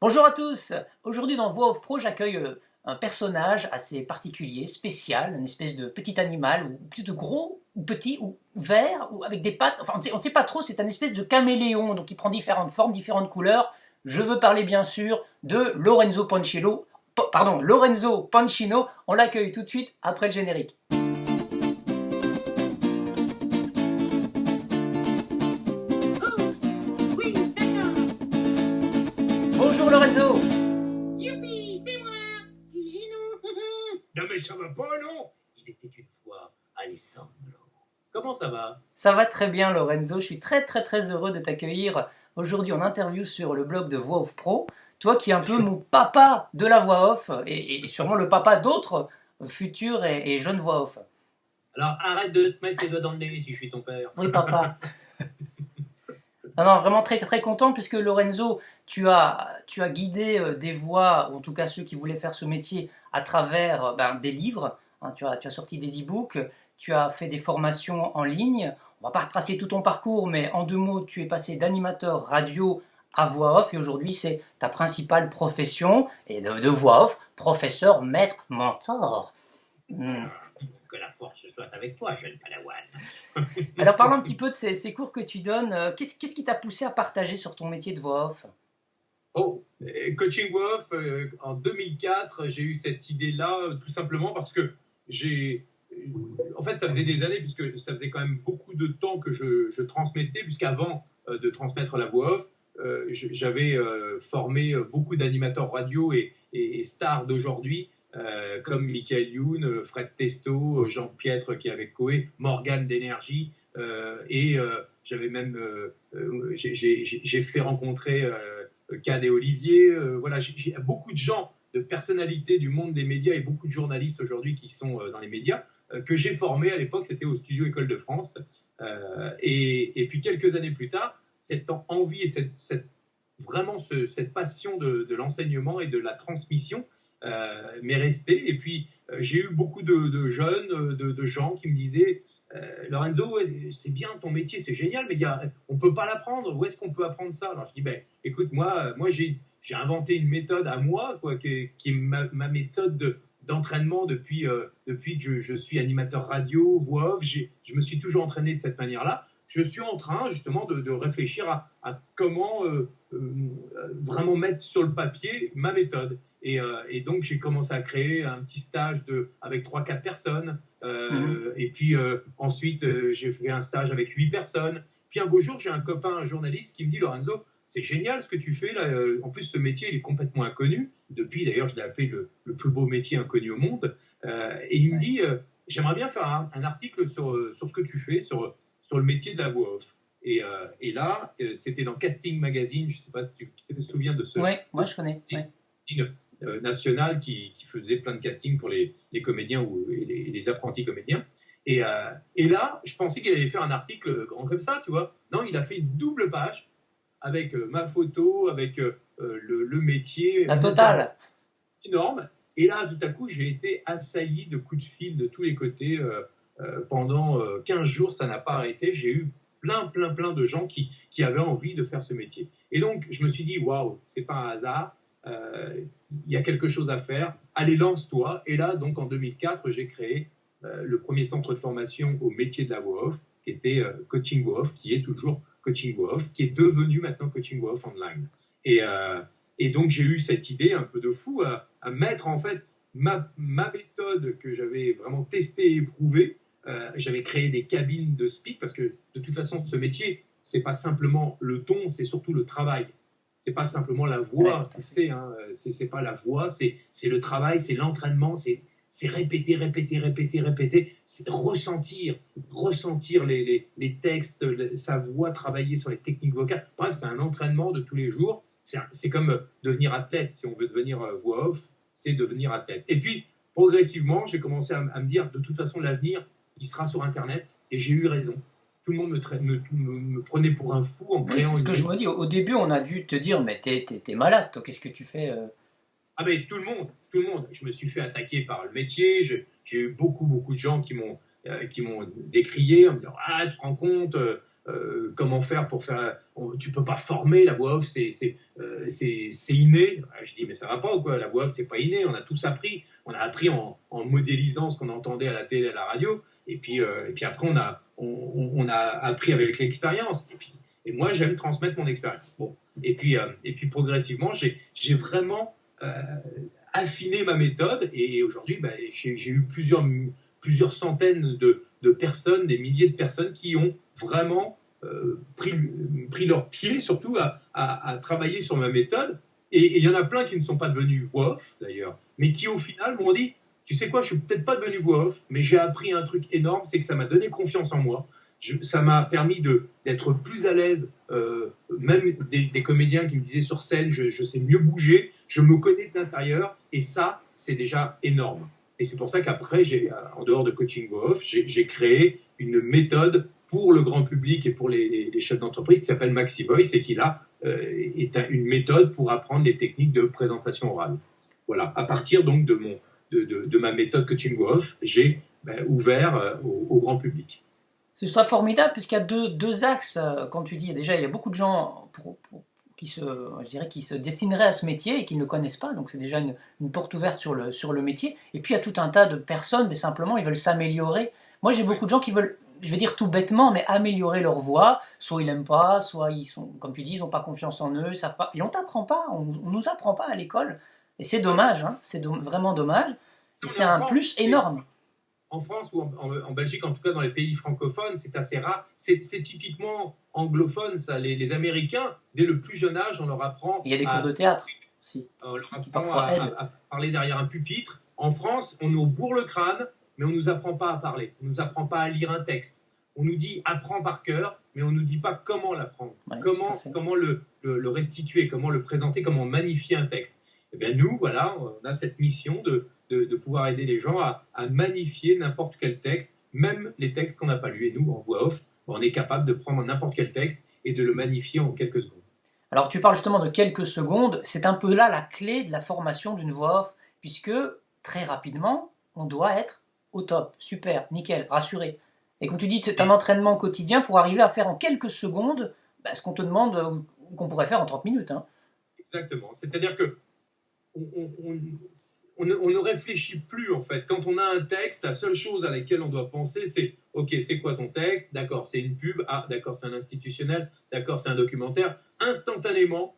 Bonjour à tous. Aujourd'hui dans Voix Off Pro, j'accueille un personnage assez particulier, spécial, une espèce de petit animal, ou plutôt gros, ou petit, ou vert, ou avec des pattes. Enfin, on ne sait pas trop, c'est un espèce de caméléon, donc il prend différentes formes, différentes couleurs. Je veux parler bien sûr de Lorenzo Pancino. Lorenzo Pancino. On l'accueille tout de suite après le générique. Bonjour Lorenzo. Youpi, c'est moi, Gino. Non mais ça va pas, non? Il était une fois Alessandro. Comment ça va? Ça va très bien Lorenzo, je suis très heureux de t'accueillir aujourd'hui en interview sur le blog de Voix Off Pro. Toi qui es un peu mon papa de la voix off et sûrement le papa d'autres futurs et jeunes voix off. Alors arrête de te mettre les doigts dans le nez si je suis ton père. Oui papa. Non, vraiment très content puisque Lorenzo, tu as guidé des voix, ou en tout cas ceux qui voulaient faire ce métier à travers des livres. Hein, tu as sorti des e-books, tu as fait des formations en ligne. On va pas retracer tout ton parcours, mais en 2 mots, tu es passé d'animateur radio à voix off et aujourd'hui c'est ta principale profession et de voix off, professeur, maître, mentor. Que la force soit avec toi, jeune padawan. Alors parlons un petit peu de ces cours que tu donnes. Qu'est-ce qui t'a poussé à partager sur ton métier de voix off? Coaching voix off, en 2004, j'ai eu cette idée-là tout simplement parce que en fait, ça faisait des années, puisque ça faisait quand même beaucoup de temps que je transmettais, puisqu'avant de transmettre la voix off, j'avais formé beaucoup d'animateurs radio et stars d'aujourd'hui, comme Michael Youn, Fred Testo, Jean Pietre qui est avec Coé, Morgane d'Énergie, j'avais même j'ai fait rencontrer Cad et Olivier. Voilà, j'ai beaucoup de gens, de personnalités du monde des médias et beaucoup de journalistes aujourd'hui qui sont dans les médias que j'ai formés à l'époque. C'était au studio École de France. Et puis quelques années plus tard, cette envie et cette passion de l'enseignement et de la transmission m'est restée. Et puis j'ai eu beaucoup de jeunes, de gens qui me disaient Lorenzo, c'est bien ton métier, c'est génial, mais on ne peut pas l'apprendre. Où est-ce qu'on peut apprendre ça? Alors je dis, écoute, moi j'ai inventé une méthode à moi, qui est ma méthode d'entraînement depuis que je suis animateur radio, voix off. Je me suis toujours entraîné de cette manière-là. Je suis en train justement de réfléchir à comment vraiment mettre sur le papier ma méthode. Et donc j'ai commencé à créer un petit stage avec 3-4 personnes. Et puis ensuite j'ai fait un stage avec 8 personnes. Puis un beau jour, j'ai un copain, un journaliste, qui me dit Lorenzo, c'est génial ce que tu fais là. En plus, ce métier il est complètement inconnu. Depuis, d'ailleurs, je l'ai appelé le plus beau métier inconnu au monde. Et il me dit j'aimerais bien faire un article sur ce que tu fais, sur le métier de la voix off. Et là, c'était dans Casting Magazine. Je ne sais pas si tu te souviens de ce. Oui, moi je connais. National qui faisait plein de castings pour les comédiens et les apprentis comédiens. Et là, je pensais qu'il allait faire un article grand comme ça, tu vois. Non, il a fait une double page avec ma photo, avec le métier. La totale. Énorme. Et là, tout à coup, j'ai été assailli de coups de fil de tous les côtés. Pendant 15 jours, ça n'a pas arrêté. J'ai eu plein de gens qui avaient envie de faire ce métier. Et donc, je me suis dit, waouh, c'est pas un hasard. Il y a quelque chose à faire, allez lance-toi. Et là donc en 2004 j'ai créé le premier centre de formation au métier de la voix off qui était Coaching Voix Off, qui est toujours Coaching Voix Off, qui est devenu maintenant Coaching Voix Off Online. Et donc j'ai eu cette idée un peu de fou à mettre en fait ma méthode que j'avais vraiment testée et éprouvée. J'avais créé des cabines de speak parce que de toute façon ce métier c'est pas simplement le ton, c'est surtout le travail. C'est pas simplement la voix, tu sais, hein, c'est pas la voix, c'est le travail, c'est l'entraînement, c'est répéter, c'est ressentir les textes, sa voix, travailler sur les techniques vocales. Bref, c'est un entraînement de tous les jours. C'est comme devenir athlète. Si on veut devenir voix off, c'est devenir athlète. Et puis, progressivement, j'ai commencé à me dire, de toute façon, l'avenir, il sera sur Internet. Et j'ai eu raison. Tout le monde me prenait pour un fou en créant. C'est ce que je me dis. Au début, on a dû te dire, mais t'es malade, toi, qu'est-ce que tu fais Ah ben tout le monde. Je me suis fait attaquer par le métier. J'ai eu beaucoup de gens qui m'ont décrié en me disant tu te rends compte, comment faire pour faire. Tu peux pas former la voix off, c'est inné. Je dis mais ça va pas ou quoi? La voix off c'est pas inné. On a tous appris. On a appris en modélisant ce qu'on entendait à la télé, à la radio. Et puis après on a appris avec l'expérience. Et moi j'aime transmettre mon expérience. Bon. Et puis progressivement j'ai vraiment affiné ma méthode. Et aujourd'hui j'ai eu plusieurs centaines de personnes, des milliers de personnes qui ont vraiment pris leur pied surtout à travailler sur ma méthode. Et il y en a plein qui ne sont pas devenus voix off d'ailleurs, mais qui au final m'ont dit, tu sais quoi, je suis peut-être pas devenu voix off, mais j'ai appris un truc énorme, c'est que ça m'a donné confiance en moi. Ça m'a permis d'être plus à l'aise, même des comédiens qui me disaient sur scène, je sais mieux bouger, je me connais de l'intérieur, et ça, c'est déjà énorme. Et c'est pour ça qu'après, en dehors de coaching voix off, j'ai créé une méthode pour le grand public et pour les chefs d'entreprise qui s'appelle Maxi Voice et qui là est une méthode pour apprendre les techniques de présentation orale. Voilà, à partir donc de ma méthode coaching voix off, j'ai ouvert au grand public. Ce sera formidable puisqu'il y a deux axes, quand tu dis, déjà il y a beaucoup de gens qui se destineraient à ce métier et qui ne le connaissent pas, donc c'est déjà une porte ouverte sur le métier. Et puis il y a tout un tas de personnes, mais simplement ils veulent s'améliorer. Moi j'ai beaucoup de gens qui veulent, je vais dire tout bêtement, mais améliorer leur voix. Soit ils l'aiment pas, soit ils sont, comme tu dis, ils n'ont pas confiance en eux, ils savent pas. Et on t'apprend pas, on nous apprend pas à l'école. Et c'est dommage, hein, vraiment dommage. Et c'est un plus énorme. En France ou en Belgique, en tout cas dans les pays francophones, c'est assez rare. C'est typiquement anglophone, ça. Les Américains, dès le plus jeune âge, on leur apprend. Il y a des cours de théâtre aussi. On leur apprend à parler derrière un pupitre. En France, on nous bourre le crâne, mais on ne nous apprend pas à parler. On ne nous apprend pas à lire un texte. On nous dit apprends par cœur, mais on ne nous dit pas comment l'apprendre, ouais, comment le restituer, comment le présenter, comment magnifier un texte. Et bien nous, voilà, on a cette mission de pouvoir aider les gens à magnifier n'importe quel texte, même les textes qu'on n'a pas lus. Et nous, en voix off, on est capable de prendre n'importe quel texte et de le magnifier en quelques secondes. Alors tu parles justement de quelques secondes, c'est un peu là la clé de la formation d'une voix off, puisque très rapidement, on doit être au top, super, nickel, rassuré. Et comme tu dis, c'est un entraînement quotidien pour arriver à faire en quelques secondes ce qu'on te demande ou qu'on pourrait faire en 30 minutes. Hein. Exactement, c'est-à-dire que on ne réfléchit plus en fait. Quand on a un texte, la seule chose à laquelle on doit penser, c'est ok, c'est quoi ton texte? D'accord, c'est une pub. Ah, d'accord, c'est un institutionnel. D'accord, c'est un documentaire. Instantanément,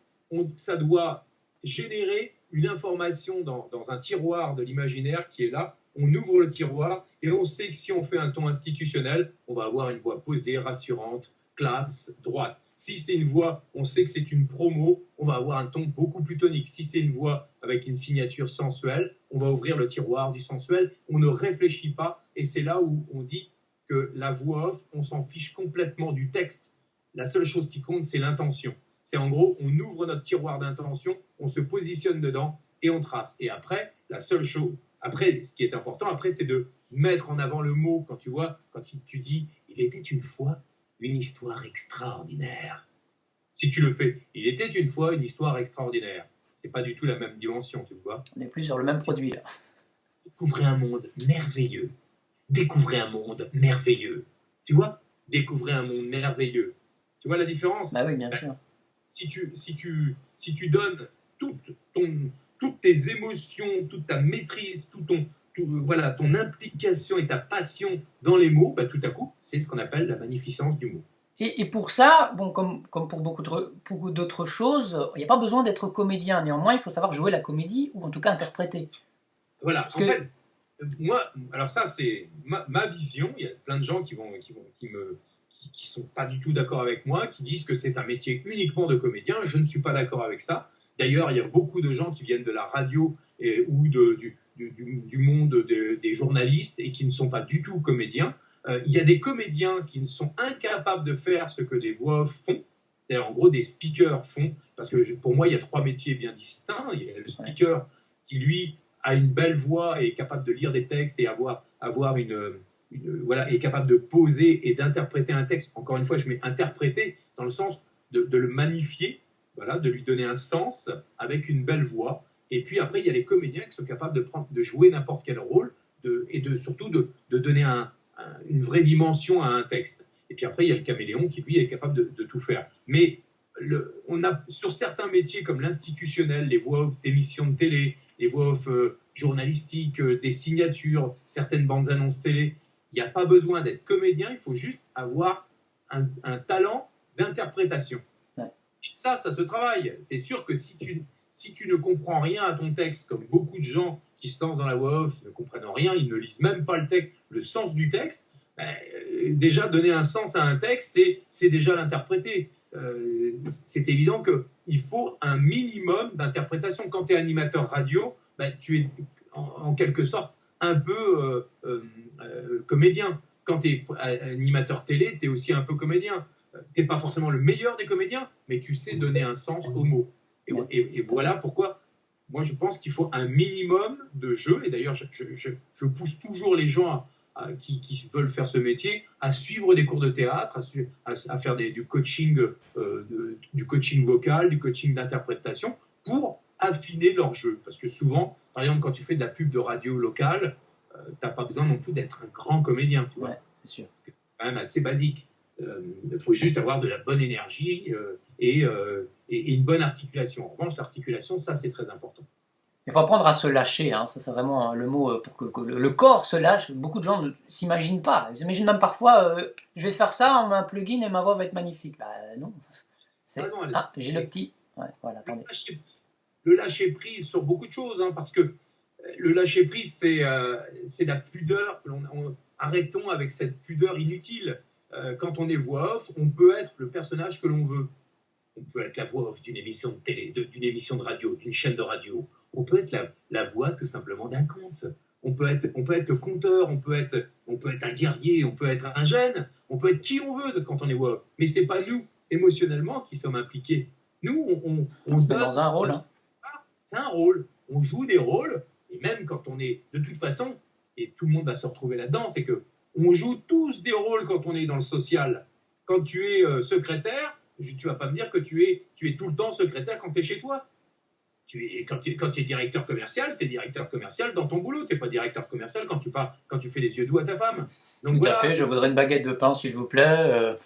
ça doit générer une information dans un tiroir de l'imaginaire qui est là. On ouvre le tiroir et on sait que si on fait un ton institutionnel, on va avoir une voix posée, rassurante, classe, droite. Si c'est une voix, on sait que c'est une promo, on va avoir un ton beaucoup plus tonique. Si c'est une voix avec une signature sensuelle, on va ouvrir le tiroir du sensuel. On ne réfléchit pas et c'est là où on dit que la voix off, on s'en fiche complètement du texte. La seule chose qui compte, c'est l'intention. C'est en gros, on ouvre notre tiroir d'intention, on se positionne dedans et on trace. Et après, la seule chose, après, ce qui est important, après, c'est de mettre en avant le mot quand tu dis « il était une fois ». Une histoire extraordinaire. Si tu le fais, il était une fois une histoire extraordinaire. C'est pas du tout la même dimension, tu vois. On n'est plus sur le même produit, là. Découvrez un monde merveilleux. Découvrez un monde merveilleux. Tu vois? Découvrez un monde merveilleux. Tu vois la différence? Bah oui, bien sûr. Si tu donnes toutes tes émotions, toute ta maîtrise, ton implication et ta passion dans les mots, tout à coup, c'est ce qu'on appelle la magnificence du mot. Et pour ça, bon, comme pour beaucoup d'autres choses, il n'y a pas besoin d'être comédien. Néanmoins, il faut savoir jouer la comédie, ou en tout cas interpréter. Voilà, parce en fait, moi, alors ça, c'est ma vision. Il y a plein de gens qui sont pas du tout d'accord avec moi, qui disent que c'est un métier uniquement de comédien. Je ne suis pas d'accord avec ça. D'ailleurs, il y a beaucoup de gens qui viennent de la radio ou du monde des journalistes et qui ne sont pas du tout comédiens. Il y a des comédiens qui ne sont incapables de faire ce que des voix off font. C'est-à-dire, en gros, des speakers font. Parce que pour moi, il y a trois métiers bien distincts. Il y a le speaker qui, lui, a une belle voix et est capable de lire des textes et avoir est capable de poser et d'interpréter un texte. Encore une fois, je mets interpréter dans le sens de le magnifier, voilà, de lui donner un sens avec une belle voix. Et puis après, il y a les comédiens qui sont capables de jouer n'importe quel rôle et surtout de donner une vraie dimension à un texte. Et puis après, il y a le caméléon qui, lui, est capable de tout faire. Mais on a, sur certains métiers comme l'institutionnel, les voix off d'émissions de télé, les voix off journalistiques, des signatures, certaines bandes annonces télé, il n'y a pas besoin d'être comédien, il faut juste avoir un talent d'interprétation. Ouais. Et ça se travaille. C'est sûr que si tu ne comprends rien à ton texte, comme beaucoup de gens qui se lancent dans la voix off ne comprennent rien, ils ne lisent même pas le texte, le sens du texte, déjà donner un sens à un texte, c'est déjà l'interpréter. C'est évident qu'il faut un minimum d'interprétation. Quand tu es animateur radio, tu es en quelque sorte un peu comédien. Quand tu es animateur télé, tu es aussi un peu comédien. Tu n'es pas forcément le meilleur des comédiens, mais tu sais donner un sens aux mots. Et voilà pourquoi moi je pense qu'il faut un minimum de jeu. Et d'ailleurs, je pousse toujours les gens qui veulent faire ce métier à suivre des cours de théâtre, à faire du coaching vocal, du coaching d'interprétation pour affiner leur jeu. Parce que souvent, par exemple, quand tu fais de la pub de radio locale, tu n'as pas besoin non plus d'être un grand comédien. Tu vois. Ouais, c'est sûr. C'est quand même assez basique. Il faut juste avoir de la bonne énergie et une bonne articulation. En revanche, l'articulation, ça, c'est très important. Il faut apprendre à se lâcher, hein. Ça c'est vraiment le mot pour que le corps se lâche. Beaucoup de gens ne s'imaginent pas. Ils s'imaginent même parfois, je vais faire ça, on met un plugin et ma voix va être magnifique. Non. J'ai le petit. Ouais, voilà, attendez. Le lâcher prise sur beaucoup de choses, hein, parce que le lâcher prise, c'est la pudeur. Arrêtons avec cette pudeur inutile. Quand on est voix off, on peut être le personnage que l'on veut. On peut être la voix off d'une émission de télé, d'une émission de radio, d'une chaîne de radio. On peut être la voix tout simplement d'un conte. On peut être le conteur, on peut être un guerrier, on peut être un gène, on peut être qui on veut quand on est voix off. Mais c'est pas nous, émotionnellement, qui sommes impliqués. Nous, on se met dans un rôle. Hein. C'est un rôle. On joue des rôles, et même quand on est, de toute façon, et tout le monde va se retrouver là-dedans, c'est que on joue tous des rôles quand on est dans le social. Quand tu es secrétaire, tu vas pas me dire que tu es tout le temps secrétaire quand tu es chez toi. Quand tu es directeur commercial, tu es directeur commercial dans ton boulot. Tu n'es pas directeur commercial quand tu fais les yeux doux à ta femme. Donc, tout à fait, je voudrais une baguette de pain, s'il vous plaît. À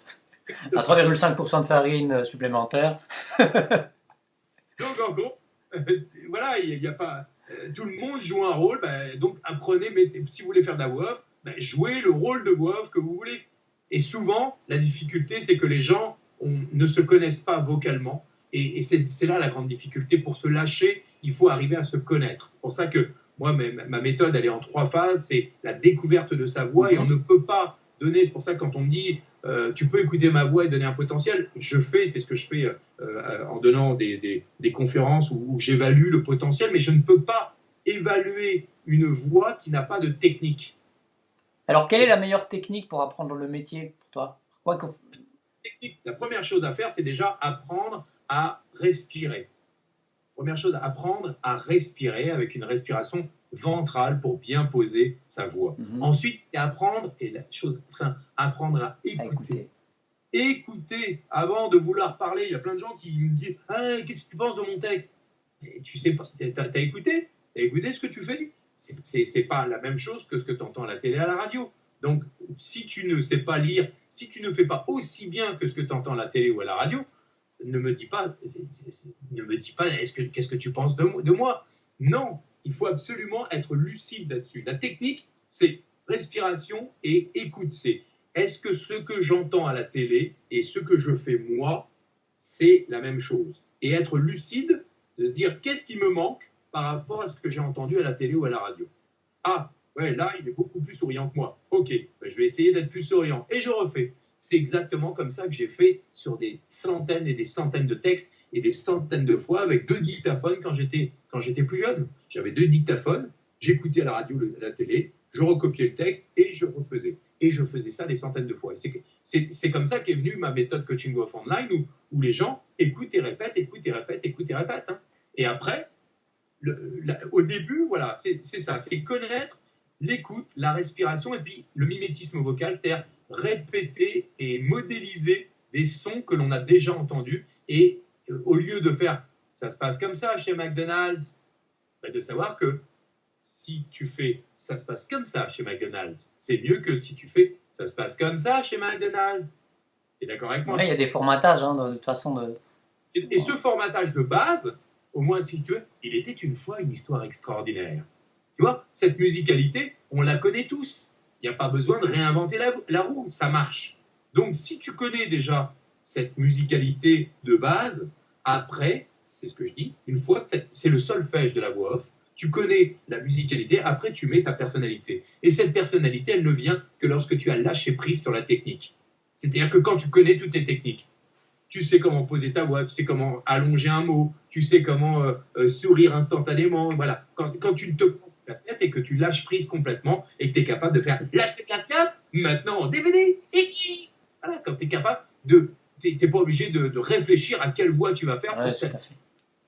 3,5% de farine supplémentaire. Donc, en gros, voilà, il n'y a pas... tout le monde joue un rôle, donc apprenez, si vous voulez faire de la voix off, jouez le rôle de voix off que vous voulez. Et souvent, la difficulté, c'est que les gens ne se connaissent pas vocalement. Et c'est là la grande difficulté. Pour se lâcher, il faut arriver à se connaître. C'est pour ça que moi, ma méthode, elle est en 3 phases. C'est la découverte de sa voix et on ne peut pas donner. C'est pour ça que quand on me dit tu peux écouter ma voix et donner un potentiel, c'est ce que je fais en donnant des conférences où j'évalue le potentiel, mais je ne peux pas évaluer une voix qui n'a pas de technique. Alors, quelle est la meilleure technique pour apprendre le métier pour toi? La première chose à faire, c'est déjà apprendre à respirer. Première chose, apprendre à respirer avec une respiration ventrale pour bien poser sa voix. Ensuite, c'est apprendre à écouter. Écouter avant de vouloir parler. Il y a plein de gens qui me disent qu'est-ce que tu penses de mon texte? Et tu sais pas, t'as écouté? T'as écouté ce que tu fais? C'est pas la même chose que ce que tu entends à la télé, à la radio. Donc, si tu ne sais pas lire, si tu ne fais pas aussi bien que ce que tu entends à la télé ou à la radio, ne me dis pas qu'est-ce que tu penses de moi. Non, il faut absolument être lucide là-dessus. La technique, c'est respiration et écoute. Est-ce que ce que j'entends à la télé et ce que je fais moi, c'est la même chose? Et être lucide, de se dire qu'est-ce qui me manque par rapport à ce que j'ai entendu à la télé ou à la radio. Ah, ouais, là, il est beaucoup plus souriant que moi. Ok, je vais essayer d'être plus souriant. Et je refais. C'est exactement comme ça que j'ai fait sur des centaines et des centaines de textes et des centaines de fois avec 2 dictaphones quand j'étais plus jeune. J'avais 2 dictaphones, j'écoutais à la radio, à la télé, je recopiais le texte et je refaisais. Et je faisais ça des centaines de fois. C'est comme ça qu'est venue ma méthode Coaching Off Online où les gens écoutent et répètent, écoutent et répètent, écoutent et répètent. Hein. Et après, au début, voilà, c'est ça, c'est connaître l'écoute, la respiration et puis le mimétisme vocal, c'est-à-dire répéter et modéliser des sons que l'on a déjà entendus et au lieu de faire ça se passe comme ça chez McDonald's, de savoir que si tu fais ça se passe comme ça chez McDonald's, c'est mieux que si tu fais ça Ça se passe comme ça chez McDonald's. Tu es d'accord avec moi? Ouais, il y a des formatages, hein, de toute façon. Et ce formatage de base, au moins si tu veux, il était une fois une histoire extraordinaire. Tu vois, cette musicalité, on la connaît tous. Il n'y a pas besoin de réinventer la roue, ça marche. Donc si tu connais déjà cette musicalité de base, après, c'est ce que je dis, une fois, c'est le solfège de la voix off, tu connais la musicalité, après tu mets ta personnalité. Et cette personnalité, elle ne vient que lorsque tu as lâché prise sur la technique. C'est-à-dire que quand tu connais toutes les techniques, tu sais comment poser ta voix, tu sais comment allonger un mot, tu sais comment sourire instantanément. Voilà. Quand tu te prends la tête et que tu lâches prise complètement et que tu es capable de faire lâche tes cascades, maintenant en DVD. Voilà, quand tu es capable de. Tu n'es pas obligé de réfléchir à quelle voix tu vas faire. Ouais, tout à fait.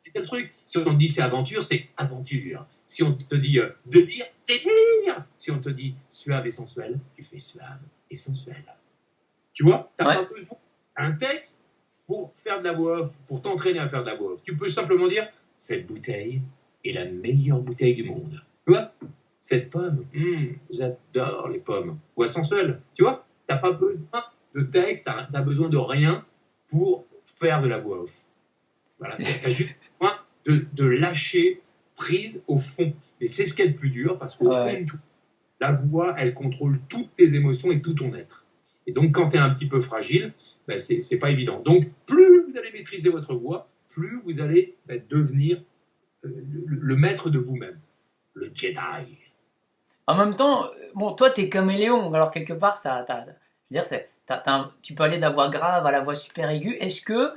C'est le truc. Si on te dit c'est aventure, c'est aventure. Si on te dit délire, c'est délire. Si on te dit suave et sensuel, tu fais suave et sensuel. Tu vois, tu n'as pas besoin d'un texte pour faire de la voix off, pour t'entraîner à faire de la voix off. Tu peux simplement dire cette bouteille est la meilleure bouteille du monde. Tu vois, cette pomme, j'adore les pommes. Voix sensuelle. Tu vois, tu n'as pas besoin de texte, tu n'as besoin de rien pour faire de la voix off. Voilà, tu as juste besoin de lâcher prise au fond. Et c'est ce qui est le plus dur parce qu'au fond de tout, la voix, elle contrôle toutes tes émotions et tout ton être. Et donc, quand tu es un petit peu fragile, ben, c'est pas évident. Donc, plus vous allez maîtriser votre voix, plus vous allez devenir le maître de vous-même, le Jedi. En même temps, bon, toi, t'es caméléon, alors quelque part, je veux dire, tu peux aller de la voix grave à la voix super aiguë. Est-ce que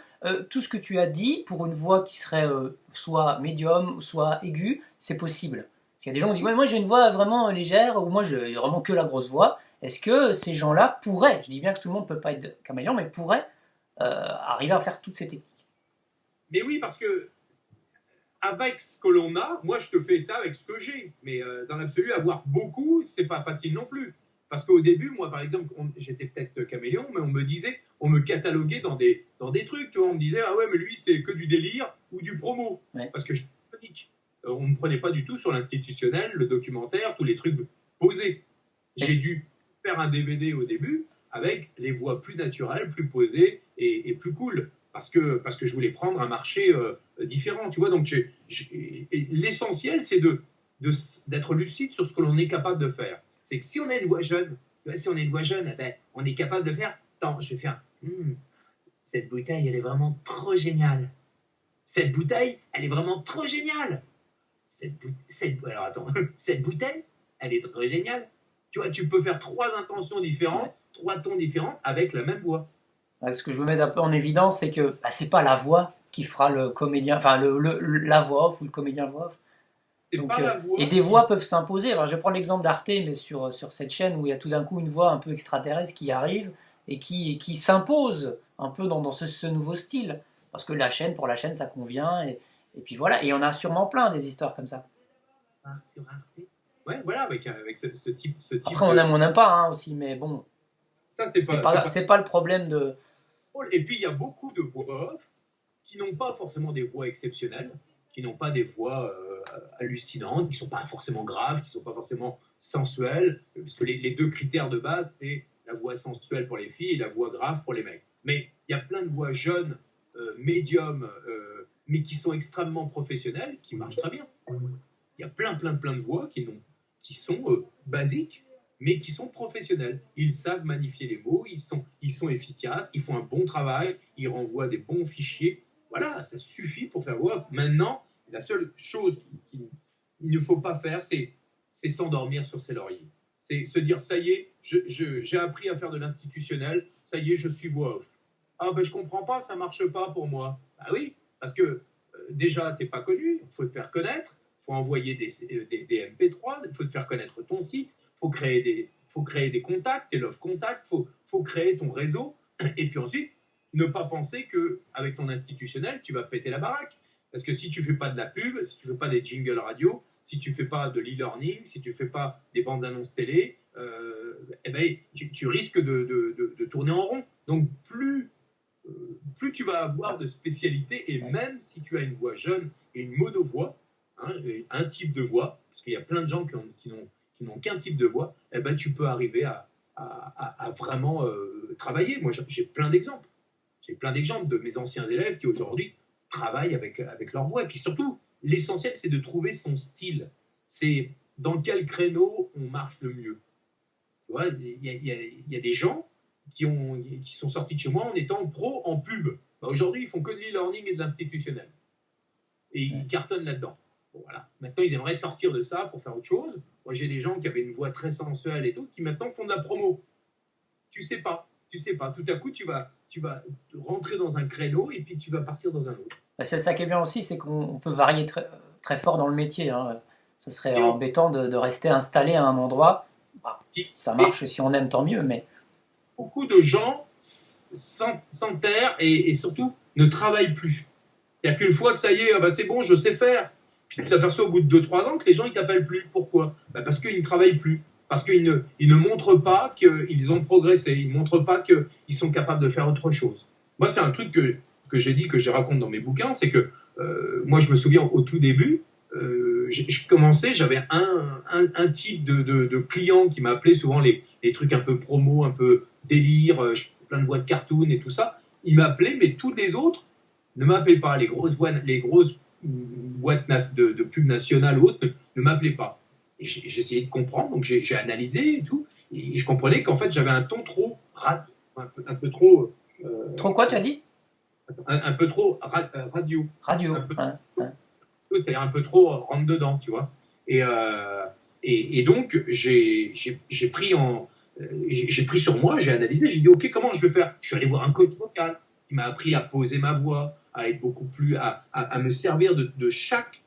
tout ce que tu as dit, pour une voix qui serait soit médium, soit aiguë, c'est possible? Parce qu'il y a des gens qui disent, ouais, moi j'ai une voix vraiment légère, ou moi j'ai vraiment que la grosse voix. Est-ce que ces gens-là pourraient, je dis bien que tout le monde ne peut pas être caméléon, mais pourraient arriver à faire toutes ces techniques? Mais oui, parce que avec ce que l'on a, moi je te fais ça avec ce que j'ai. Mais dans l'absolu, avoir beaucoup, c'est pas facile non plus. Parce qu'au début, moi par exemple, j'étais peut-être caméléon, mais on me cataloguait dans des trucs. Tu vois, on me disait, ah ouais, mais lui c'est que du délire ou du promo. Ouais. Parce que j'étais panique. On ne me prenait pas du tout sur l'institutionnel, le documentaire, tous les trucs posés. J'ai dû faire un DVD au début avec les voix plus naturelles, plus posées et plus cool. Parce que je voulais prendre un marché différent, tu vois. Donc, l'essentiel, c'est d'être lucide sur ce que l'on est capable de faire. C'est que si on a une voix jeune, ben, on est capable de faire. Attends, je vais faire. Cette bouteille, elle est vraiment trop géniale. Cette bouteille, elle est vraiment trop géniale. Alors attends, cette bouteille, elle est trop géniale. Tu vois, tu peux faire 3 intentions différentes, 3 tons différents avec la même voix. Ce que je veux mettre un peu en évidence, c'est que c'est pas la voix qui fera le comédien, enfin la voix off ou le comédien voix off. Donc, et des voix peuvent s'imposer. Alors, je prends l'exemple d'Arte, mais sur cette chaîne où il y a tout d'un coup une voix un peu extraterrestre qui arrive et qui s'impose un peu dans ce nouveau style. Parce que pour la chaîne, ça convient. Et puis voilà. Et on a sûrement plein des histoires comme ça. Sur Arte. Ouais, voilà, avec ce type. Après, on aime ou on n'aime pas hein, aussi, mais bon. Ça, c'est pas le problème de. Et puis, il y a beaucoup de voix off qui n'ont pas forcément des voix exceptionnelles, qui n'ont pas des voix hallucinantes, qui ne sont pas forcément graves, qui ne sont pas forcément sensuelles, parce que les 2 critères de base, c'est la voix sensuelle pour les filles et la voix grave pour les mecs. Mais il y a plein de voix jeunes, médiums, mais qui sont extrêmement professionnelles, qui marchent très bien. Il y a plein de voix qui sont basiques, mais qui sont professionnels. Ils savent magnifier les mots, ils sont efficaces, ils font un bon travail, ils renvoient des bons fichiers. Voilà, ça suffit pour faire voix off. Maintenant, la seule chose qu'il ne faut pas faire, c'est s'endormir sur ses lauriers. C'est se dire, ça y est, j'ai appris à faire de l'institutionnel, ça y est, je suis voix off. Ah ben je comprends pas, ça marche pas pour moi. Bah oui, parce que déjà, t'es pas connu, il faut te faire connaître, il faut envoyer des MP3, il faut te faire connaître ton site, faut créer des contacts, tes love contacts, faut créer ton réseau, et puis ensuite, ne pas penser qu'avec ton institutionnel, tu vas péter la baraque. Parce que si tu fais pas de la pub, si tu fais pas des jingles radio, si tu fais pas de l'e-learning, si tu fais pas des bandes annonces télé, eh ben, tu risques de tourner en rond. Donc plus tu vas avoir de spécialité, et même si tu as une voix jeune et une monovoix, hein, un type de voix, parce qu'il y a plein de gens qui n'ont qu'un type de voix, eh ben, tu peux arriver à à vraiment travailler. Moi, j'ai plein d'exemples. J'ai plein d'exemples de mes anciens élèves qui aujourd'hui travaillent avec leur voix. Et puis surtout, l'essentiel, c'est de trouver son style. C'est dans quel créneau on marche le mieux. Tu vois, il y a des gens qui sont sortis de chez moi en étant pro en pub. Bah, aujourd'hui, ils font que de l'e-learning et de l'institutionnel. Et ils cartonnent là-dedans. Bon, voilà. Maintenant, ils aimeraient sortir de ça pour faire autre chose. Moi, j'ai des gens qui avaient une voix très sensuelle et tout, qui maintenant font de la promo. Tu sais pas. Tout à coup, tu vas rentrer dans un créneau et puis tu vas partir dans un autre. C'est ça qui est bien aussi, c'est qu'on peut varier très, très fort dans le métier. Hein. Ce serait Et embêtant de rester installé à un endroit. Bah, ça marche si on aime, tant mieux, mais beaucoup de gens s'enterrent et surtout ne travaillent plus. C'est-à-dire qu'une fois que ça y est, bah c'est bon, je sais faire. Puis tu t'aperçois au bout de 2-3 ans que les gens ils t'appellent plus. Pourquoi? Bah parce qu'ils ne travaillent plus. Parce qu'ils ne montrent pas qu'ils ont progressé. Ils ne montrent pas qu'ils sont capables de faire autre chose. Moi, c'est un truc que j'ai dit, que je raconte dans mes bouquins, c'est que moi, je me souviens au tout début, je commençais, j'avais un type de client qui m'appelait souvent les trucs un peu promo, un peu délire, plein de voix de cartoon et tout ça. Il m'appelait, mais tous les autres ne m'appelaient pas. Les grosses boîtes de pub nationales ou autres ne m'appelaient pas. Et j'ai essayé de comprendre, donc j'ai analysé et tout, et je comprenais qu'en fait j'avais un ton trop un peu trop. Trop quoi, tu as dit? Un peu trop radio. Radio. C'est-à-dire un peu trop rentre dedans, tu vois. Et donc j'ai pris sur moi, j'ai analysé, j'ai dit ok, comment je vais faire? Je suis allé voir un coach vocal qui m'a appris à poser ma voix, à être beaucoup plus, à me servir de chaque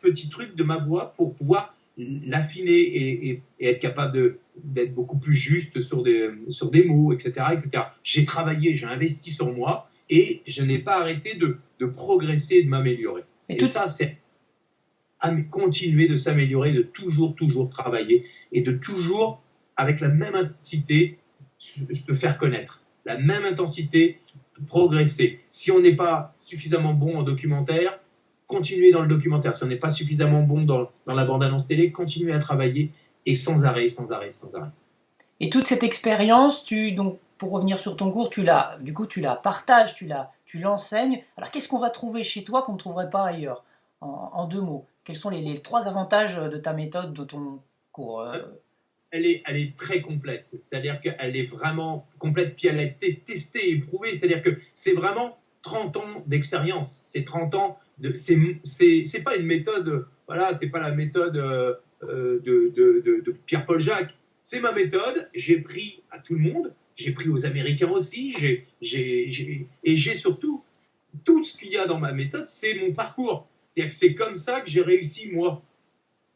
petit truc de ma voix pour pouvoir l'affiner et être capable d'être beaucoup plus juste sur des mots, etc., etc. J'ai travaillé, j'ai investi sur moi et je n'ai pas arrêté de progresser et de m'améliorer. Et ça, c'est continuer de s'améliorer, de toujours travailler et de toujours, avec la même intensité, se faire connaître. La même intensité, progresser. Si on n'est pas suffisamment bon en documentaire, continuer dans le documentaire. Si on n'est pas suffisamment bon dans la bande-annonce télé, continuer à travailler et sans arrêt. Et toute cette expérience, donc, pour revenir sur ton cours, tu la partages, tu l'enseignes. Alors, qu'est-ce qu'on va trouver chez toi qu'on ne trouverait pas ailleurs? En 2 mots, quels sont les 3 avantages de ta méthode, de ton cours? Elle est très complète. C'est-à-dire qu'elle est vraiment complète, puis elle a été testée et prouvée. C'est-à-dire que c'est vraiment 30 ans d'expérience. C'est 30 ans c'est pas une méthode, voilà, c'est pas la méthode de Pierre-Paul Jacques. C'est ma méthode, j'ai pris à tout le monde, j'ai pris aux Américains aussi, et j'ai surtout, tout ce qu'il y a dans ma méthode, c'est mon parcours. C'est-à-dire que c'est comme ça que j'ai réussi moi.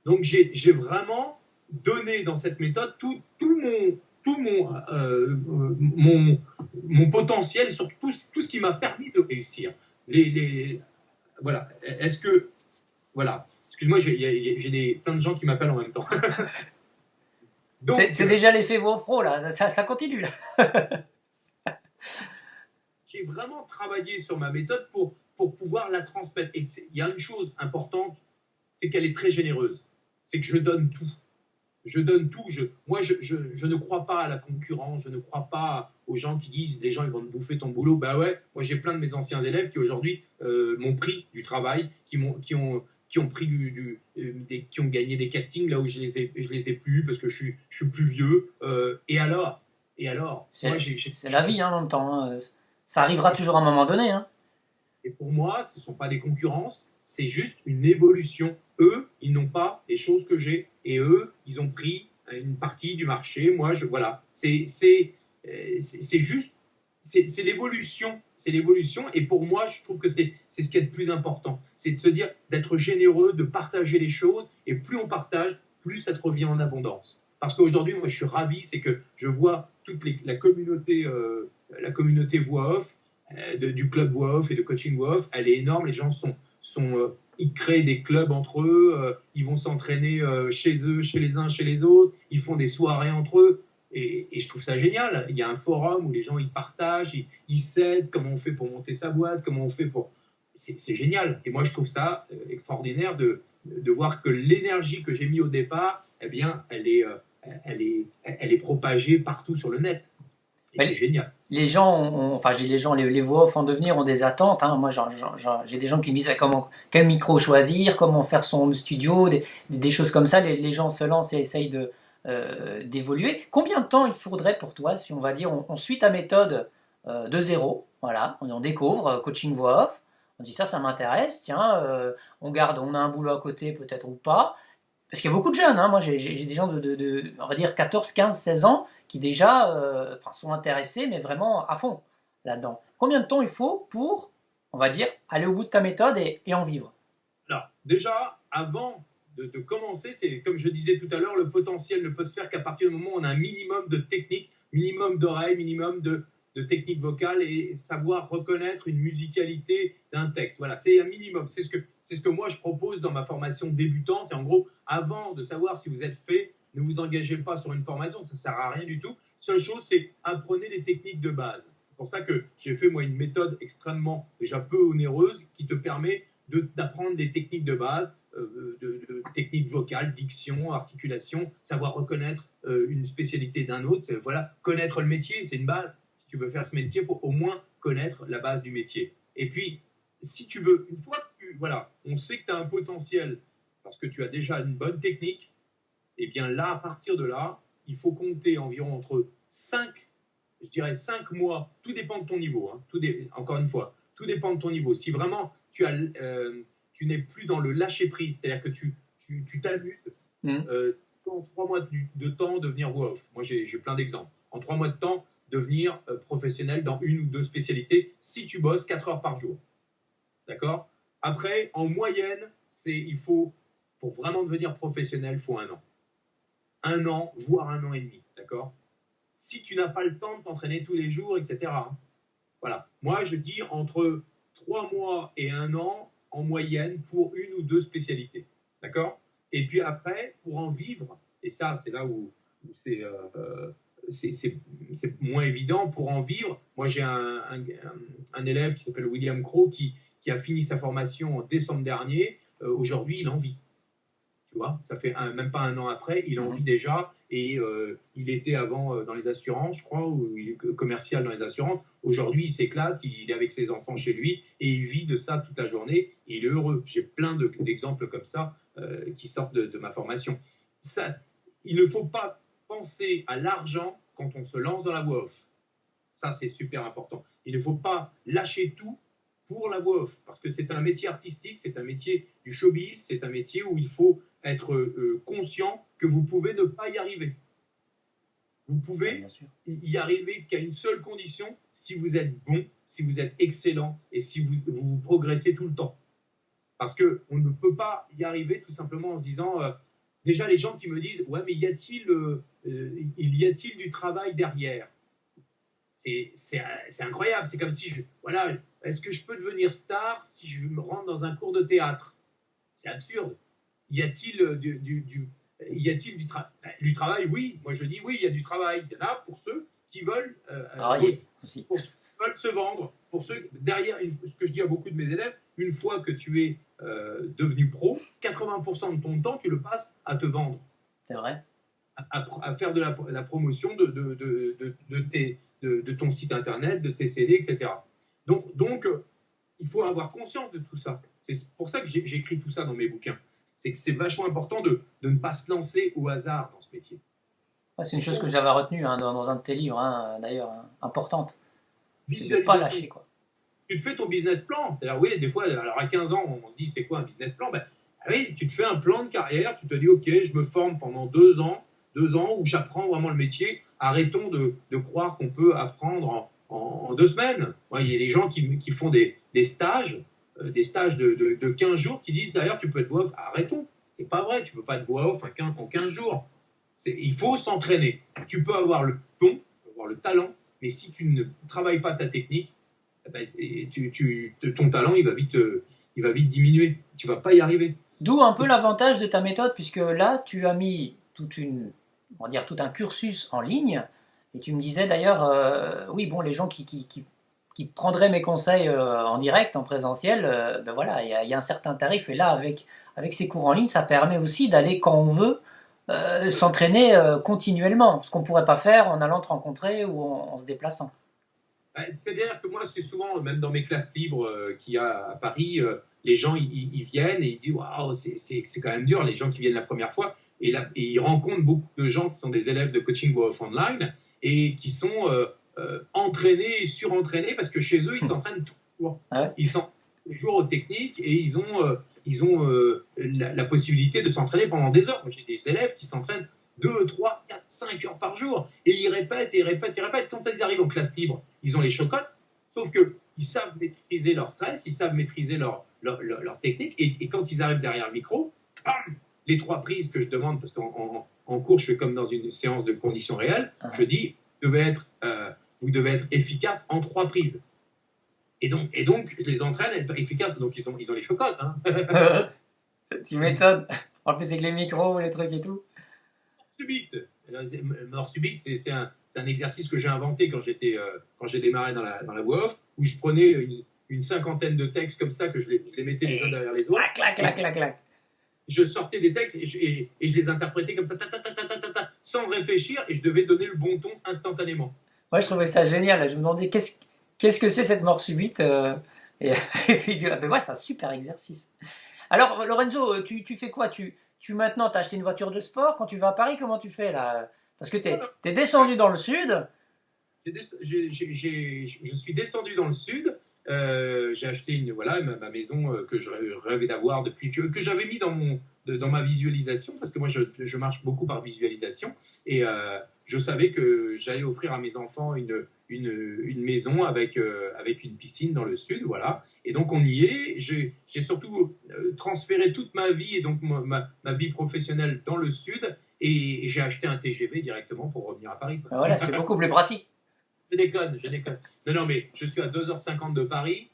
Donc j'ai vraiment donné dans cette méthode tout mon potentiel sur tout ce qui m'a permis de réussir. Voilà. Est-ce que. Voilà. Excuse-moi, j'ai plein de gens qui m'appellent en même temps. Donc, c'est déjà l'effet Voix Pro, là. Ça continue, là. J'ai vraiment travaillé sur ma méthode pour pouvoir la transmettre. Et il y a une chose importante, c'est qu'elle est très généreuse. C'est que je donne tout. Je donne tout. Moi, je ne crois pas à la concurrence. Je ne crois pas aux gens qui disent les gens ils vont te bouffer ton boulot. Bah ouais. Moi, j'ai plein de mes anciens élèves qui aujourd'hui m'ont pris du travail, qui ont pris qui ont gagné des castings là où je les ai plus eu parce que je suis plus vieux. Et alors. C'est la vie, hein, en même temps. Hein. Ça arrivera toujours à un moment donné. Hein. Et pour moi, ce ne sont pas des concurrences. C'est juste une évolution. Eux, ils n'ont pas les choses que j'ai. Et eux, ils ont pris une partie du marché. Moi, voilà. C'est juste, c'est l'évolution. C'est l'évolution. Et pour moi, je trouve que c'est ce qui est le plus important. C'est de se dire, d'être généreux, de partager les choses. Et plus on partage, plus ça te revient en abondance. Parce qu'aujourd'hui, moi, je suis ravi. C'est que je vois toute la communauté voix off, du club voix off et de coaching voix off. Elle est énorme. Les gens ils créent des clubs entre eux, ils vont s'entraîner chez eux, chez les uns, chez les autres, ils font des soirées entre eux, et je trouve ça génial. Il y a un forum où les gens ils partagent, ils s'aident, comment on fait pour monter sa boîte, comment on fait pour... C'est génial, et moi je trouve ça extraordinaire de voir que l'énergie que j'ai mis au départ, eh bien, elle elle est propagée partout sur le net. Et Mais c'est génial. les gens, enfin j'ai les gens, les voix off en devenir ont des attentes. Hein. Moi, j'ai des gens qui me disent quel micro choisir, comment faire son home studio, des choses comme ça. Les gens se lancent et essayent d'évoluer. Combien de temps il faudrait pour toi, si on va dire, on suit ta méthode de zéro, voilà, on découvre coaching voix off, on dit ça m'intéresse, tiens, on a un boulot à côté peut-être ou pas. Parce qu'il y a beaucoup de jeunes, hein. Moi j'ai des gens on va dire 14, 15, 16 ans qui déjà sont intéressés, mais vraiment à fond là-dedans. Combien de temps il faut pour, on va dire, aller au bout de ta méthode et en vivre? Alors, déjà, avant de commencer, c'est comme je disais tout à l'heure, le potentiel ne peut se faire qu'à partir du moment où on a un minimum de technique, minimum d'oreilles, minimum de technique vocale et savoir reconnaître une musicalité d'un texte. Voilà, c'est un minimum. C'est ce que moi je propose dans ma formation débutant. C'est en gros, avant de savoir si vous êtes fait, ne vous engagez pas sur une formation, ça ne sert à rien du tout. Seule chose, c'est apprenez les techniques de base. C'est pour ça que j'ai fait moi une méthode extrêmement déjà peu onéreuse qui te permet d'apprendre des techniques de base, de techniques vocales, diction, articulation, savoir reconnaître une spécialité d'un autre. Voilà, connaître le métier, c'est une base. Si tu veux faire ce métier, il faut au moins connaître la base du métier. Et puis, si tu veux, une fois que voilà, on sait que tu as un potentiel parce que tu as déjà une bonne technique, et bien là, à partir de là, il faut compter environ entre 5, je dirais 5 mois, tout dépend de ton niveau, hein, encore une fois, tout dépend de ton niveau. Si vraiment tu n'es plus dans le lâcher-prise, c'est-à-dire que tu t'amuses, en 3 mois de temps, devenir voix off. Moi, j'ai plein d'exemples. En 3 mois de temps, devenir professionnel dans une ou deux spécialités si tu bosses 4 heures par jour. D'accord? Après, en moyenne, pour vraiment devenir professionnel, il faut 1 an. 1 an, voire 1 an et demi. D'accord? Si tu n'as pas le temps de t'entraîner tous les jours, etc. Voilà. Moi, je dis entre 3 mois et 1 an en moyenne pour une ou deux spécialités. D'accord? Et puis après, pour en vivre, et ça, c'est là où c'est moins évident, pour en vivre. Moi, j'ai un élève qui s'appelle William Crow qui a fini sa formation en décembre dernier. Aujourd'hui, il en vit. Tu vois, ça fait même pas 1 an après, il en vit déjà. Et il était avant dans les assurances, je crois, ou il est commercial dans les assurances. Aujourd'hui, il s'éclate, il est avec ses enfants chez lui et il vit de ça toute la journée et il est heureux. J'ai plein d'exemples comme ça qui sortent de ma formation. Il ne faut pas penser à l'argent quand on se lance dans la voix off. Ça, c'est super important. Il ne faut pas lâcher tout pour la voix off, parce que c'est un métier artistique, c'est un métier du showbiz, c'est un métier où il faut être conscient que vous pouvez ne pas y arriver. Vous pouvez y arriver qu'à une seule condition, si vous êtes bon, si vous êtes excellent et si vous progressez tout le temps. Parce qu'on ne peut pas y arriver tout simplement en se disant... déjà, les gens qui me disent « Ouais, mais y a-t-il du travail derrière ?» C'est incroyable. C'est comme si voilà, est-ce que je peux devenir star si je me rends dans un cours de théâtre? C'est absurde. Y a-t-il du travail? Oui. Moi, je dis oui, il y a du travail. Il y en a pour ceux qui veulent aussi. Pour ceux qui veulent se vendre. Pour ceux derrière, ce que je dis à beaucoup de mes élèves, une fois que tu es devenu pro, 80% de ton temps, tu le passes à te vendre. C'est vrai. À faire de la promotion de ton site internet, de tes CD, etc. Donc, il faut avoir conscience de tout ça. C'est pour ça que j'écris tout ça dans mes bouquins. C'est que c'est vachement important de ne pas se lancer au hasard dans ce métier. Ouais, c'est une chose que j'avais retenue dans un de tes livres, d'ailleurs, importante. C'est de ne pas lâcher, quoi. Tu te fais ton business plan. C'est-à-dire, oui, des fois, alors à 15 ans, on se dit, c'est quoi un business plan? Oui, tu te fais un plan de carrière, tu te dis, ok, je me forme pendant 2 ans où j'apprends vraiment le métier. Arrêtons de croire qu'on peut apprendre en 2 semaines. Ouais, il y a des gens qui font des stages de 15 jours qui disent, d'ailleurs, tu peux être voix off. Arrêtons. C'est pas vrai, tu peux pas être voix off en 15 jours. Il faut s'entraîner. Tu peux avoir le don, tu peux avoir le talent, mais si tu ne travailles pas ta technique, ton talent, il va vite diminuer. Tu vas pas y arriver. D'où un peu l'avantage de ta méthode, puisque là, tu as mis tout un cursus en ligne. Et tu me disais d'ailleurs, oui, bon, les gens qui prendraient mes conseils en direct, en présentiel, voilà, il y a un certain tarif. Et là, avec ces cours en ligne, ça permet aussi d'aller quand on veut, s'entraîner continuellement, ce qu'on ne pourrait pas faire en allant te rencontrer ou en se déplaçant. C'est-à-dire que moi, c'est souvent, même dans mes classes libres qu'il y a à Paris, les gens, ils viennent et ils disent waouh, c'est quand même dur, les gens qui viennent la première fois. Et, là, et ils rencontrent beaucoup de gens qui sont des élèves de coaching Wolf Online et qui sont entraînés, surentraînés, parce que chez eux, ils s'entraînent tous les jours. Ah ouais. Ils s'entraînent tous les jours aux techniques et ils ont la possibilité de s'entraîner pendant des heures. Moi, j'ai des élèves qui s'entraînent 2, 3, 4, 5 heures par jour. Et ils répètent, et répètent, et répètent. Quand ils arrivent en classe libre, ils ont les chocottes, sauf qu'ils savent maîtriser leur stress, ils savent maîtriser leur technique. Et quand ils arrivent derrière le micro, bam, les 3 prises que je demande, parce qu'en cours, je fais comme dans une séance de conditions réelles, je dis, vous devez être efficace en 3 prises. Et donc, je les entraîne à être efficaces. Donc, ils ont les chocottes. Hein. Tu m'étonnes. En plus, avec les micros, les trucs et tout. Subite. Mort subite, c'est un exercice que j'ai inventé quand j'ai démarré dans la voix off, où je prenais une cinquantaine de textes comme ça, que je les mettais les uns derrière les autres. Clac, clac, clac, clac. Je sortais des textes et je les interprétais comme ça, sans réfléchir, et je devais donner le bon ton instantanément. Moi, je trouvais ça génial. Je me demandais qu'est-ce que c'est cette mort subite. Et puis, ben ouais, c'est un super exercice. Alors, Lorenzo, tu fais quoi? Tu maintenant, t'as acheté une voiture de sport. Quand tu vas à Paris, comment tu fais là? Parce que t'es descendu dans le sud. Je suis descendu dans le sud. J'ai acheté ma maison que je rêvais d'avoir depuis que j'avais mis dans ma visualisation, parce que moi je marche beaucoup par visualisation, et je savais que j'allais offrir à mes enfants une maison avec une piscine dans le sud, voilà. Et donc on y est. J'ai surtout transféré toute ma vie, et donc ma vie professionnelle dans le sud, et j'ai acheté un TGV directement pour revenir à Paris. Ben voilà, c'est beaucoup plus pratique. Je déconne. Non, mais je suis à 2h50 de Paris.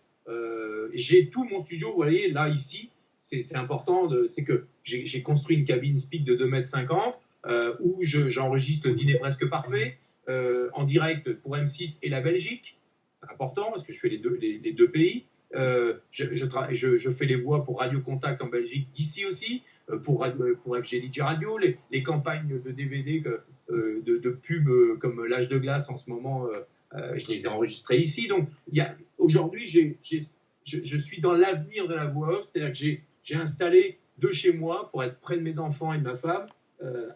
J'ai tout mon studio, vous voyez, là, ici. C'est important, c'est que j'ai construit une cabine speak de 2,50 m où j'enregistre le dîner presque parfait en direct pour M6 et la Belgique. C'est important parce que je fais les deux pays. Je fais les voix pour Radio Contact en Belgique, ici aussi, pour FGLG Radio, les campagnes de DVD de pub comme L'Âge de Glace en ce moment, je les ai enregistrées ici. Donc aujourd'hui, je suis dans l'avenir de la voix off, c'est-à-dire que j'ai installé de chez moi, pour être près de mes enfants et de ma femme,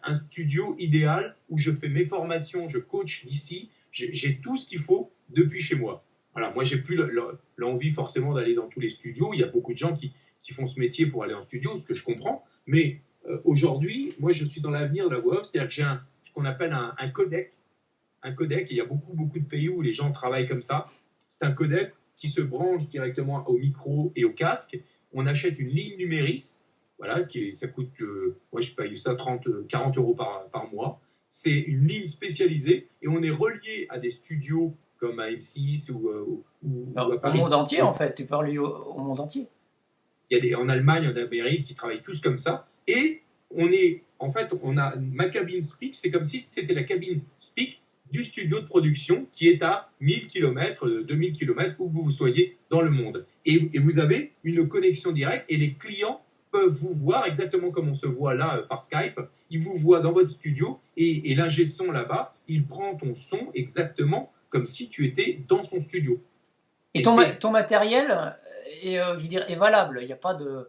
un studio idéal où je fais mes formations, je coach d'ici, j'ai tout ce qu'il faut depuis chez moi. Voilà, moi j'ai plus l'envie forcément d'aller dans tous les studios. Il y a beaucoup de gens qui font ce métier pour aller en studio, ce que je comprends. Mais aujourd'hui, moi je suis dans l'avenir de la voix off, c'est-à-dire que j'ai ce qu'on appelle un codec. Un codec, il y a beaucoup de pays où les gens travaillent comme ça. C'est un codec qui se branche directement au micro et au casque. On achète une ligne Numéris, voilà, ça coûte, moi je paye ça 40 euros par mois. C'est une ligne spécialisée et on est relié à des studios comme à M6 ou à Paris. Au monde entier, en fait. Tu peux relier au monde entier. Il y a en Allemagne, en Amérique qui travaillent tous comme ça. Et on a ma cabine Speak, c'est comme si c'était la cabine Speak du studio de production qui est à 1000 km, 2000 km, où vous soyez dans le monde. Et vous avez une connexion directe et les clients peuvent vous voir exactement comme on se voit là par Skype. Ils vous voient dans votre studio et l'ingé son là-bas, il prend ton son exactement comme si tu étais dans son studio. Et ton matériel est valable. Il y a pas de,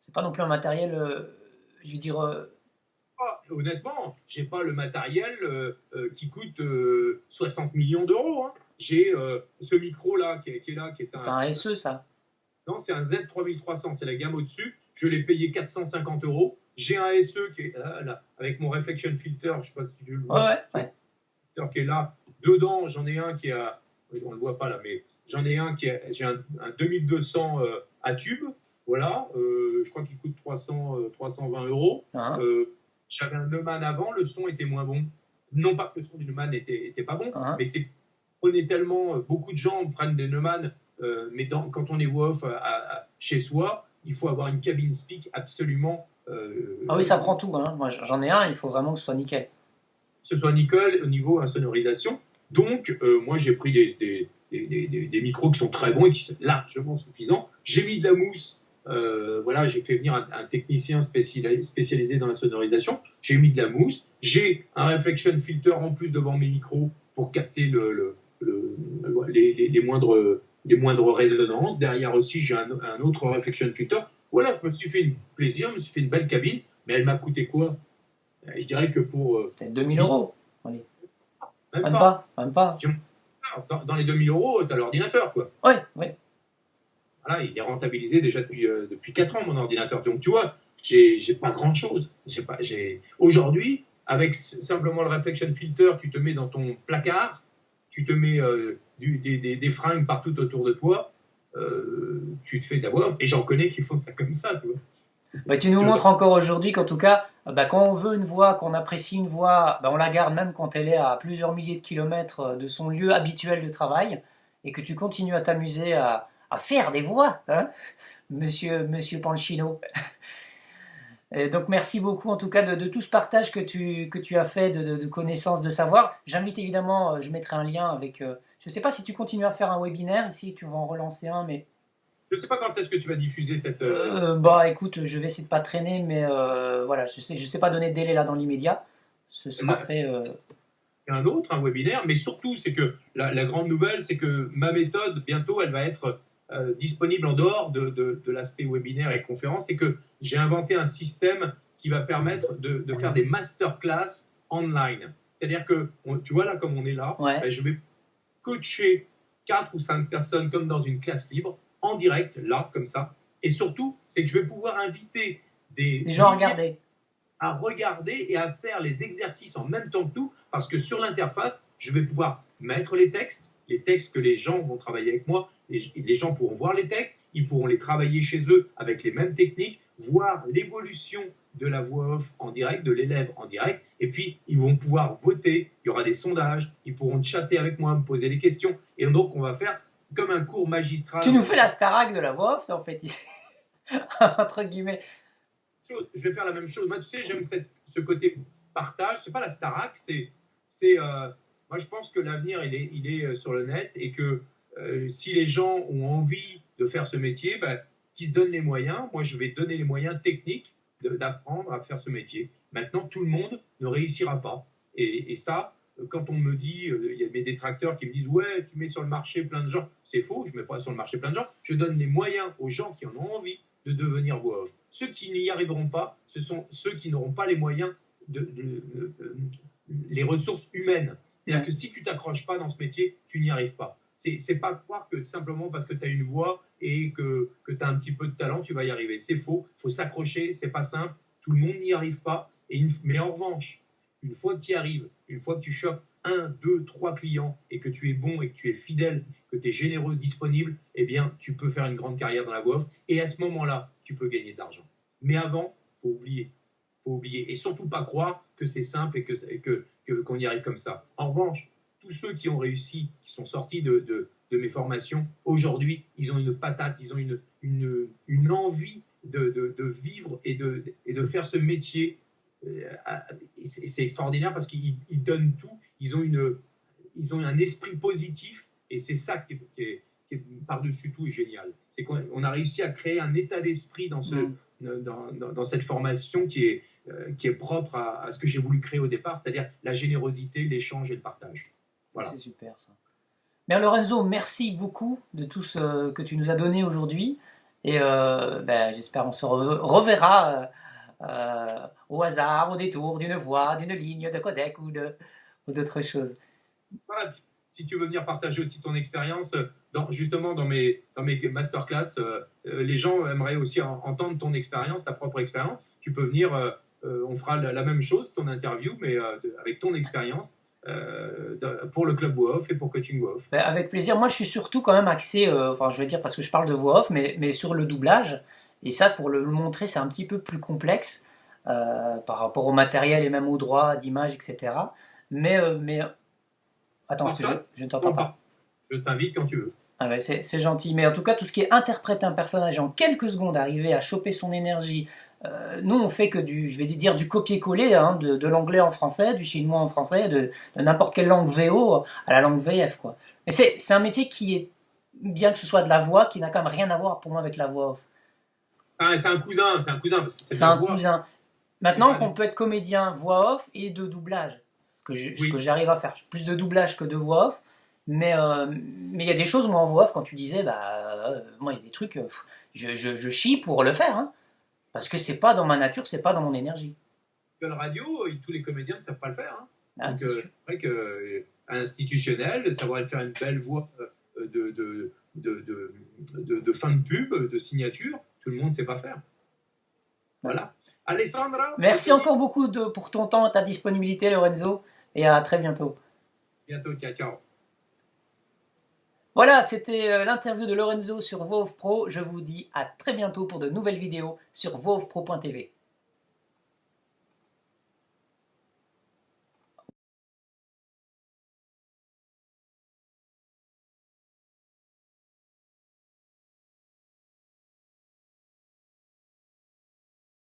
c'est pas non plus un matériel, honnêtement, j'ai pas le matériel qui coûte 60 millions d'euros. Hein. J'ai ce micro là qui est là, qui est c'est un SE ça. Non, c'est un Z3300, c'est la gamme au-dessus. Je l'ai payé 450 euros. J'ai un SE qui est là, avec mon Reflection Filter, je sais pas si tu le vois. Ouais. Filter qui est là. Dedans, j'en ai un qui a, on le voit pas là, mais j'en ai un j'ai un 2200 à tube. Voilà, je crois qu'il coûte 320 euros. J'avais un Neumann avant, le son était moins bon. Non pas que le son du Neumann était pas bon, mais prenez tellement, beaucoup de gens prennent des Neumann, mais quand on est off chez soi, il faut avoir une cabine speak absolument. Ah oui, ça prend tout. Hein. Moi, j'en ai un, il faut vraiment que ce soit nickel. Ce soit nickel au niveau insonorisation. Donc, moi, j'ai pris des micros qui sont très bons et qui sont largement suffisants. J'ai mis de la mousse voilà, j'ai fait venir un technicien spécialisé dans la sonorisation. J'ai mis de la mousse. J'ai un reflection filter en plus devant mes micros pour capter les moindres résonances. Derrière aussi, j'ai un autre reflection filter. Voilà, je me suis fait plaisir, je me suis fait une belle cabine, mais elle m'a coûté quoi? Je dirais que pour... Peut-être 2000 euros. Allez. Même Même pas. pas. Même pas. Dans les 2000 euros, tu as l'ordinateur, quoi. Ouais, ouais. Voilà, il est rentabilisé déjà depuis 4 ans, mon ordinateur. Donc, tu vois, j'ai pas grand-chose. Aujourd'hui, avec simplement le reflection filter, tu te mets dans ton placard, tu te mets des fringues partout autour de toi, tu te fais ta voix off. Et j'en connais qui font ça comme ça, tu vois. Bah, tu nous montres encore aujourd'hui qu'en tout cas, bah, quand on veut une voix, qu'on apprécie une voix, bah, on la garde même quand elle est à plusieurs milliers de kilomètres de son lieu habituel de travail, et que tu continues à t'amuser à faire des voix, hein, monsieur Pancino. Et donc merci beaucoup en tout cas de tout ce partage que tu as fait de connaissances, de savoir. J'invite évidemment, je mettrai un lien avec... je ne sais pas si tu continues à faire un webinaire ici, tu vas en relancer un, mais... Je ne sais pas quand est-ce que tu vas diffuser cette... bah écoute, je vais essayer de pas traîner, mais voilà, je sais pas donner de délai là dans l'immédiat. Ce sera fait... un webinaire, mais surtout, c'est que la grande nouvelle, c'est que ma méthode, bientôt, elle va être disponible en dehors de l'aspect webinaire et conférence, et que j'ai inventé un système qui va permettre de faire des masterclass online. C'est-à-dire que, tu vois là, comme on est là, Ouais. ben, je vais coacher 4 ou 5 personnes comme dans une classe libre, en direct, là, comme ça. Et surtout, c'est que je vais pouvoir inviter Les gens regardez. à regarder et à faire les exercices en même temps que nous, parce que sur l'interface, je vais pouvoir mettre les textes que les gens vont travailler avec moi, les gens pourront voir les textes, ils pourront les travailler chez eux avec les mêmes techniques, voir l'évolution de la voix off en direct, de l'élève en direct, et puis ils vont pouvoir voter, il y aura des sondages, ils pourront chatter avec moi, me poser des questions, et donc on va faire comme un cours magistral. Tu nous fais la Starac de la voix off, en fait, entre guillemets. Je vais faire la même chose. Moi, tu sais, j'aime ce côté partage. C'est pas la Starac, moi, je pense que l'avenir, il est sur le net, et que si les gens ont envie de faire ce métier, ben, qu'ils se donnent les moyens. Moi, je vais donner les moyens techniques d'apprendre à faire ce métier. Maintenant, tout le monde ne réussira pas. Et ça, quand on me dit, il y a mes détracteurs qui me disent « Ouais, tu mets sur le marché plein de gens », c'est faux, je ne mets pas sur le marché plein de gens. Je donne les moyens aux gens qui en ont envie de devenir voix off. Ceux qui n'y arriveront pas, ce sont ceux qui n'auront pas les moyens, les ressources humaines. C'est-à-dire que si tu t'accroches pas dans ce métier, tu n'y arrives pas. C'est pas croire que simplement parce que tu as une voix et que tu as un petit peu de talent, tu vas y arriver. C'est faux. Il faut s'accrocher, c'est pas simple. Tout le monde n'y arrive pas. Mais en revanche, une fois que tu y arrives, une fois que tu chopes 1, 2, 3 clients et que tu es bon et que tu es fidèle, que tu es généreux, disponible, eh bien, tu peux faire une grande carrière dans la voix off. Et à ce moment-là, tu peux gagner de l'argent. Mais avant, faut oublier. Et surtout pas croire que c'est simple et qu'on y arrive comme ça. En revanche, tous ceux qui ont réussi, qui sont sortis de mes formations, aujourd'hui, ils ont une patate, ils ont une envie de vivre et de faire ce métier. C'est extraordinaire parce qu'ils donnent tout, ils ont un esprit positif, et c'est ça qui est par-dessus tout est génial. C'est qu'on a réussi à créer un état d'esprit dans cette formation qui est propre à ce que j'ai voulu créer au départ, c'est-à-dire la générosité, l'échange et le partage. Voilà. C'est super ça. Bien Lorenzo, merci beaucoup de tout ce que tu nous as donné aujourd'hui, et j'espère on se reverra au hasard, au détour d'une voix, d'une ligne de codec ou d'autres choses. Voilà. Si tu veux venir partager aussi ton expérience, justement dans mes masterclass, les gens aimeraient aussi entendre ton expérience, ta propre expérience. Tu peux venir, on fera la même chose, ton interview, mais avec ton expérience pour le club voix off et pour coaching voix off. Avec plaisir. Moi, je suis surtout quand même axé, je vais dire parce que je parle de voix off, mais sur le doublage. Et ça, pour le montrer, c'est un petit peu plus complexe par rapport au matériel et même aux droits d'image, etc. Mais attends, parce que je ne t'entends pas. Je t'invite quand tu veux. Ah ouais, c'est gentil. Mais en tout cas, tout ce qui est interpréter un personnage en quelques secondes, arriver à choper son énergie. Nous, on fait que du copier-coller hein, de l'anglais en français, du chinois en français, de n'importe quelle langue VO à la langue VF, quoi. Mais c'est un métier qui est, bien que ce soit de la voix, qui n'a quand même rien à voir pour moi avec la voix off. Ah, c'est un cousin, parce que c'est de C'est la un voix. cousin. Maintenant C'est pas qu'on peut être comédien voix off et de doublage, ce Oui. que j'arrive à faire. Plus de doublage que de voix off, mais il y a des choses, moi, en voix off, quand tu disais, moi, il y a des trucs, je chie pour le faire, hein, parce que c'est pas dans ma nature, c'est pas dans mon énergie. Que la radio, tous les comédiens ne savent pas le faire. Hein. Ah, Donc, c'est sûr. c'est vrai que institutionnel, savoir faire une belle voix de fin de pub, de signature, tout le monde ne sait pas faire. Voilà. Alessandra, Merci encore beaucoup pour ton temps, ta disponibilité, Lorenzo, et à très bientôt. bientôt, ciao, ciao. Voilà, c'était l'interview de Lorenzo sur VoV Pro. Je vous dis à très bientôt pour de nouvelles vidéos sur vovpro.tv.